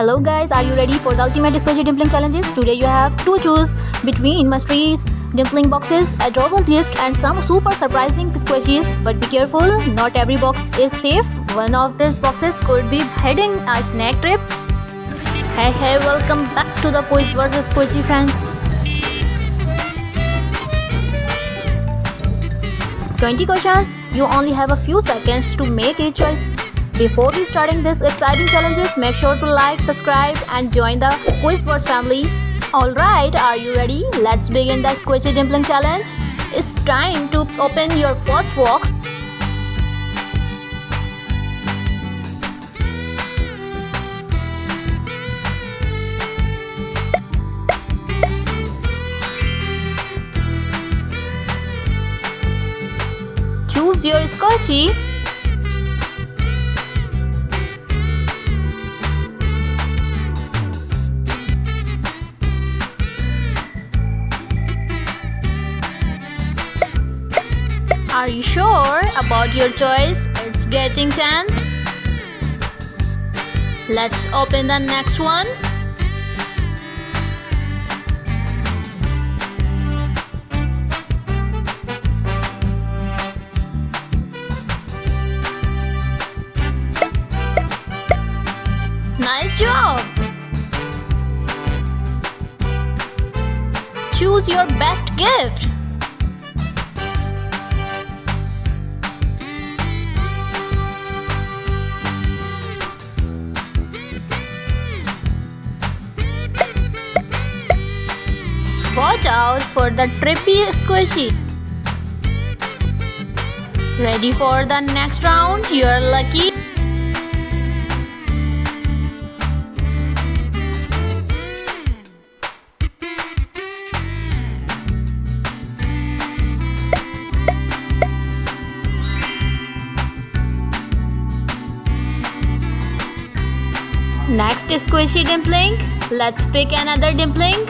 Hello guys, are you ready for the ultimate Squishy Dumpling challenges? Today you have to choose between mysteries, dumpling boxes, adorable gift and some super surprising squishies. But be careful, not every box is safe. One of these boxes could be heading a snack trip. Hey, welcome back to the Quiz vs Squishy fans. 20 questions, you only have a few seconds to make a choice. Before we starting this exciting challenges, make sure to like, subscribe and join the Quiz Wars family. Alright, are you ready? Let's begin the Squishy Dumpling challenge. It's time to open your first box. Choose your squishy. Are you sure about your choice? It's getting tense. Let's open the next one. Nice job! Choose your best gift. Watch out for the trippy squishy. Ready for the next round? You're lucky. Next is Squishy Dumpling. Let's pick another dumpling.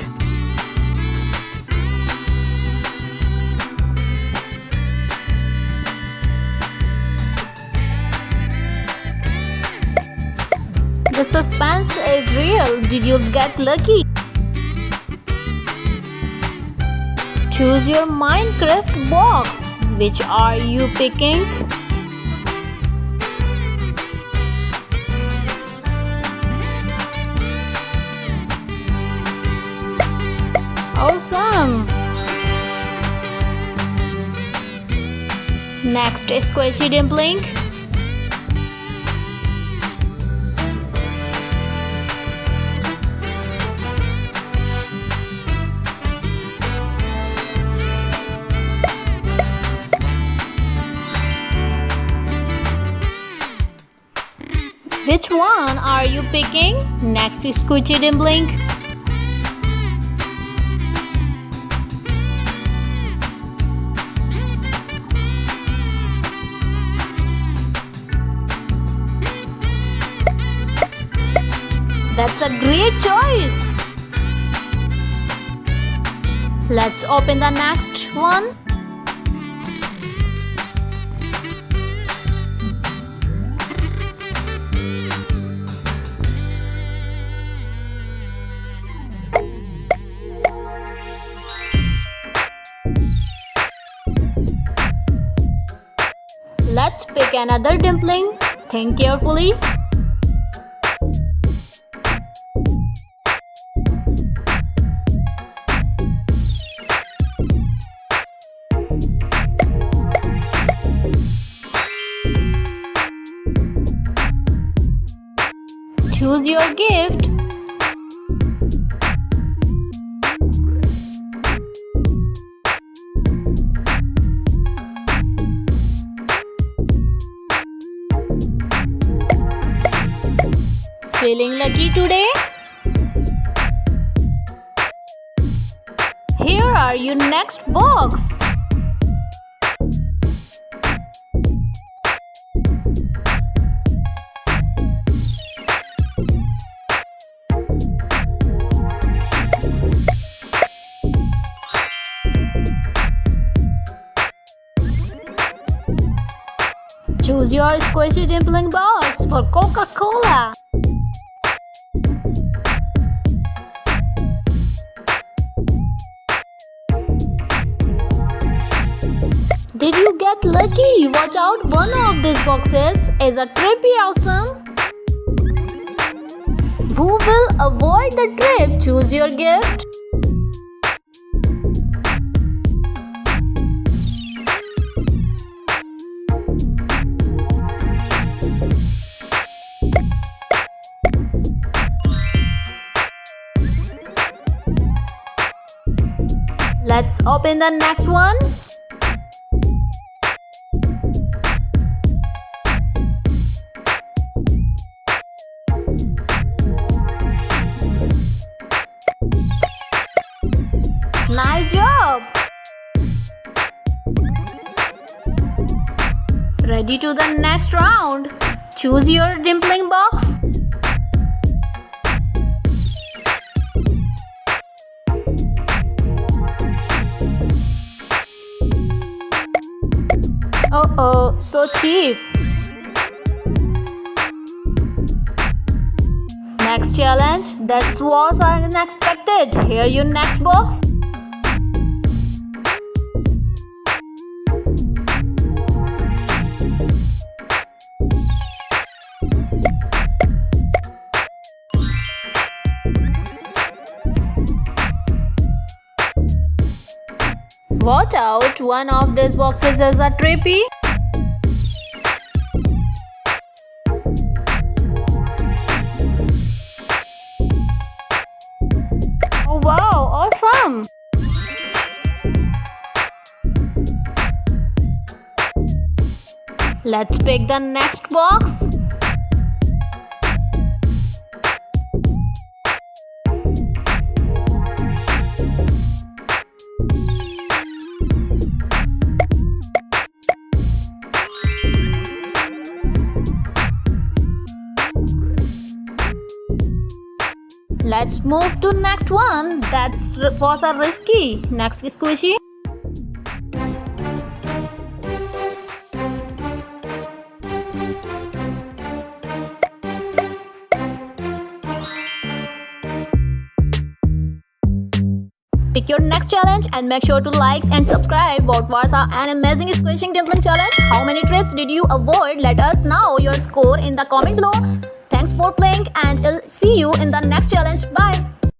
The suspense is real. Did you get lucky? Choose your Minecraft box. Which are you picking? Awesome! Next is Squishy Dumpling. Which one are you picking? Next is Squishy Dumpling. That's a great choice. Let's open the next one. Let's pick another dumpling. Think carefully. Choose your gift. Feeling lucky today? Here are your next box. Choose your Squishy Dumpling box for Coca-Cola. Did you get lucky? Watch out, one of these boxes is a trippy awesome. Who will avoid the trip? Choose your gift. Let's open the next one. Nice job! Ready to the next round. Choose your dimpling box. Oh, so cheap. Next challenge. That was unexpected. Here your next box. Watch out, one of these boxes is a trippy. Oh wow, awesome! Let's pick the next box. Let's move to next one. That was a risky. Next Squishy. Pick your next challenge and make sure to like and subscribe. What was an amazing squishing dumpling challenge? How many trips did you avoid? Let us know your score in the comment below. Thanks for playing and I'll see you in the next challenge. Bye.